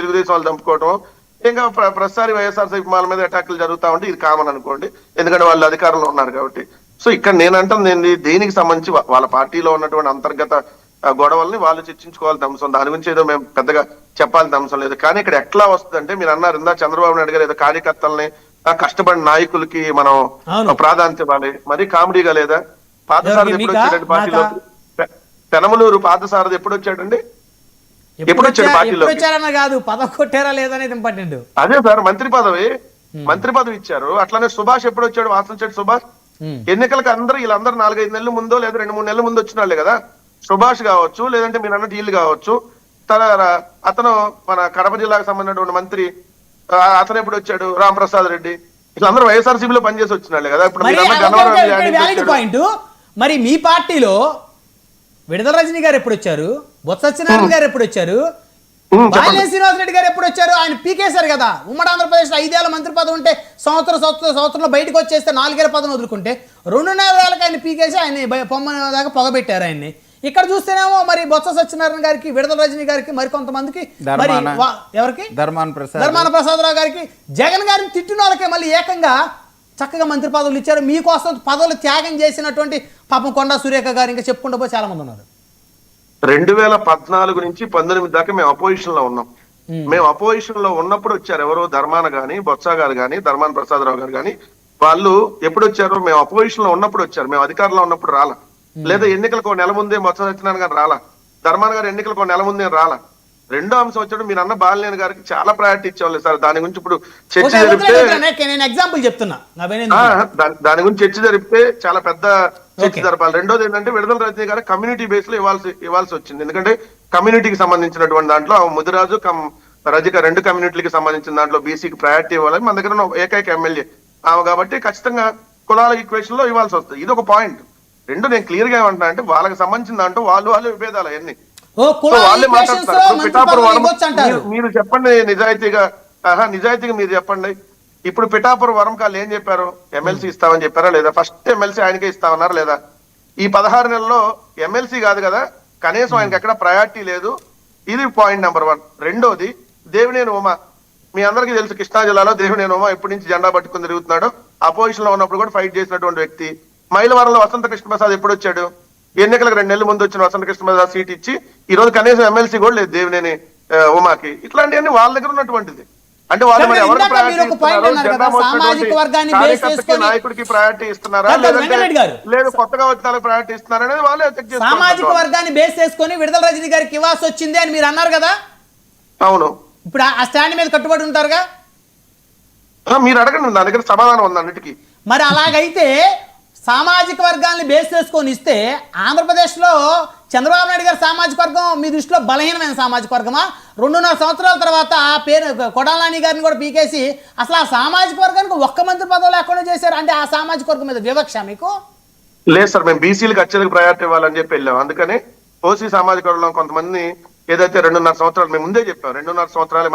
తెలుగుదేశం వాళ్ళు చంపుకోవటం, ఇంకా ప్రతిసారి వైఎస్ఆర్సీపీ వాళ్ళ మీద అటాకులు జరుగుతా ఉంటే ఇది కామన్ అనుకోండి, ఎందుకంటే వాళ్ళు అధికారంలో ఉన్నారు కాబట్టి. సో ఇక్కడ నేనంటుంది ఏంది, దేనికి సంబంధించి వాళ్ళ పార్టీలో ఉన్నటువంటి అంతర్గత గొడవల్ని వాళ్ళు చర్చించుకోవాల్సిన అంశం, దాని గురించి ఏదో మేము పెద్దగా చెప్పాల్సిన అంశం లేదు. కానీ ఇక్కడ ఎట్లా వస్తుందంటే, మీరు అన్నారు ఇందా చంద్రబాబు నాయుడు గారు ఏదో కార్యకర్తల్ని కష్టపడిన నాయకులకి మనం ప్రాధాన్యత ఇవ్వాలి, మరి కామెడీగా లేదా? పార్థసారథి ఎప్పుడు వచ్చాడండి పార్టీలో? పెనమలూరు పార్థసారథి ఎప్పుడు వచ్చాడండి? ఎప్పుడు వచ్చాడు పార్టీలో? కాదు పదవి కొట్టారా లేదనేది ఇంపార్టెంట్. అదే సార్, మంత్రి పదవి ఇచ్చారు. అట్లానే సుభాష్ ఎప్పుడు వచ్చాడు? వాసనశెట్టి సుభాష్ ఎన్నికలకు వీళ్ళందరూ 4-5 నెలల ముందో లేదా 2-3 నెలల ముందు వచ్చిన వాళ్ళే కదా. సుభాష్ కావచ్చు, లేదంటే మీరు అన్న డీల్ కావచ్చు, అతను మన కడప జిల్లాకు సంబంధించిన మంత్రి, అతను ఎప్పుడు వచ్చాడు? రాంప్రసాద్ రెడ్డి. వీళ్ళందరూ వైఎస్ఆర్సీపీలో పనిచేసి వచ్చిన వాళ్ళే కదా. ఇప్పుడు పాయింట్, మరి మీ పార్టీలో విడుదల రజనీ గారు ఎప్పుడు వచ్చారు? బొత్స సత్యనారాయణ గారు ఎప్పుడు వచ్చారు? బాలినేని శ్రీనివాసరెడ్డి గారు ఎప్పుడు వచ్చారు? ఆయన పీకేశారు కదా. ఉమ్మడి ఆంధ్రప్రదేశ్ లో 5 ఏళ్ల మంత్రి పదవి ఉంటే సంవత్సరంలో బయటకు వచ్చేస్తే 4 ఏళ్ల పదవి వదులుకుంటే 2.5 ఏళ్ళకి ఆయన పీకేసి ఆయన పొమ్మని దాకా పొగబెట్టారు ఆయన్ని. ఇక్కడ చూస్తేనేమో మరి బొత్స సత్యనారాయణ గారికి, విడుదల రజనీ గారికి, మరి కొంతమందికి, మరి ఎవరికి ధర్మాన ప్రసాదరావు గారికి, జగన్ గారిని తిట్టిన వాళ్ళకే మళ్ళీ ఏకంగా చక్కగా మంత్రి పదవులు ఇచ్చారు. మీకోసం పదవులు త్యాగం చేసినటువంటి పాపం కొండా సురేఖ గారు ఇంకా చెప్పుకుంటూ పోయి చాలా మంది ఉన్నారు. 2014 నుంచి 19 దాకా మేము అపోజిషన్ లో ఉన్నాం. మేము అపోజిషన్ లో ఉన్నప్పుడు వచ్చారు ఎవరో ధర్మాన గాని, బొత్స గారు గాని, ధర్మాన ప్రసాదరావు గారు గాని. వాళ్ళు ఎప్పుడు వచ్చారు? మేము అపోజిషన్ లో ఉన్నప్పుడు వచ్చారు, మేము అధికారంలో ఉన్నప్పుడు రాలా. లేదా ఎన్నికలకు 1 నెల ముందే బొత్స సత్యనారాయణ గారు రాలా, ధర్మాన గారు ఎన్నికలకు 1 నెల ముందే రాలా. రెండో అంశం వచ్చాడు, మీరు అన్న బాలినేని గారికి చాలా ప్రయారిటీ ఇచ్చేవాళ్ళు సార్. దాని గురించి ఇప్పుడు చర్చ జరిపితే, ఎగ్జాంపుల్ చెప్తున్నా, దాని గురించి చర్చ జరిపితే చాలా పెద్ద చర్చ జరపాలి. రెండోది ఏంటంటే, విడుదల రజనీ గారు కమ్యూనిటీ బేస్ లో ఇవ్వాల్సి వచ్చింది. ఎందుకంటే కమ్యూనిటీకి సంబంధించినటువంటి దాంట్లో ముదిరాజు రజిక 2 కమ్యూనిటీలకు సంబంధించిన దాంట్లో బీసీకి ప్రయారిటీ ఇవ్వాలి. మన దగ్గర ఏకైక ఎమ్మెల్యే కాబట్టి ఖచ్చితంగా కులాల ఈక్వేషన్ లో ఇవ్వాల్సి వస్తుంది. ఇది ఒక పాయింట్. రెండు నేను క్లియర్ గా ఏమంటున్నా అంటే, వాళ్ళకి సంబంధించిన దాంట్లో వాళ్ళు విభేదాలు అవన్నీ వాళ్ళే మాట్లాడతారు. పిఠాపురం వరం మీరు చెప్పండి నిజాయితీగా మీరు చెప్పండి. ఇప్పుడు పిఠాపురం వరం కాళ్ళు ఏం చెప్పారు? ఎమ్మెల్సీ ఇస్తామని చెప్పారా లేదా? ఫస్ట్ ఎమ్మెల్సీ ఆయనకే ఇస్తామన్నారా లేదా? ఈ 16 నెలల్లో ఎమ్మెల్సీ కాదు కదా, కనీసం ఆయనకి ఎక్కడ ప్రయారిటీ లేదు. ఇది పాయింట్ నెంబర్ 1. రెండోది, దేవినేని ఉమ. మీ అందరికీ తెలుసు, కృష్ణా జిల్లాలో దేవినేని ఉమ ఎప్పటి నుంచి జెండా పట్టుకుని తిరుగుతున్నాడు. అపోజిషన్ లో ఉన్నప్పుడు కూడా ఫైట్ చేసినటువంటి వ్యక్తి. మైలవరంలో వసంత కృష్ణప్రసాద్ ఎప్పుడు వచ్చాడు? ఎన్నికలకు 2 నెలల ముందు వచ్చిన వసంత కృష్ణప్రసాద్ సీట్ ఇచ్చి ఈ రోజు కనీసం ఎమ్మెల్సీ కూడా లేదు దేవినేని ఉమాకి. ఇట్లాంటివన్నీ వాళ్ళ దగ్గర ఉన్నటువంటిది. అంటే వాళ్ళు మరి ఎవరికి నాయకుడికి ప్రయారిటీ ఇస్తున్నారా, లేదు కొత్తగా వచ్చిన ప్రయారిటీ ఇస్తున్నారా అనేది వాళ్ళే చెక్ చేస్తారు. సామాజిక వర్గాన్ని బేస్ చేసుకొని విడుదల రజనీ గారికి ఇవ్వాల్సి వచ్చింది అని మీరు అన్నారు కదా. అవును. ఇప్పుడు ఆ స్టాండ్ మీద కట్టుబడి ఉంటారుగా. మీరు అడగండి, నా దగ్గర సమాధానం ఉంది అన్నిటికీ. మరి అలాగైతే సామాజిక వర్గాన్ని బేస్ చేసుకొని ఇస్తే ఆంధ్రప్రదేశ్లో చంద్రబాబు నాయుడు గారి సామాజిక వర్గం మీ దృష్టిలో బలహీనమైన సామాజిక వర్గమా? 2.5 సంవత్సరాల తర్వాత ఆ పేరు కొడాలని గారిని కూడా పీకేసి అసలు ఆ సామాజిక వర్గానికి ఒక్క మంత్రి పదవి లేకుండా చేశారు. అంటే ఆ సామాజిక వర్గం మీద వివక్ష మీకు? లేదు సార్, మేము బీసీలకు అత్యధిక ప్రయారిటీ ఇవ్వాలని చెప్పి వెళ్ళాం. అందుకని ఓసీ సామాజిక వర్గంలో కొంతమంది ఏదైతే 2.5 సంవత్సరాలు మేము ముందే చెప్పాం, 2.5 సంవత్సరాలు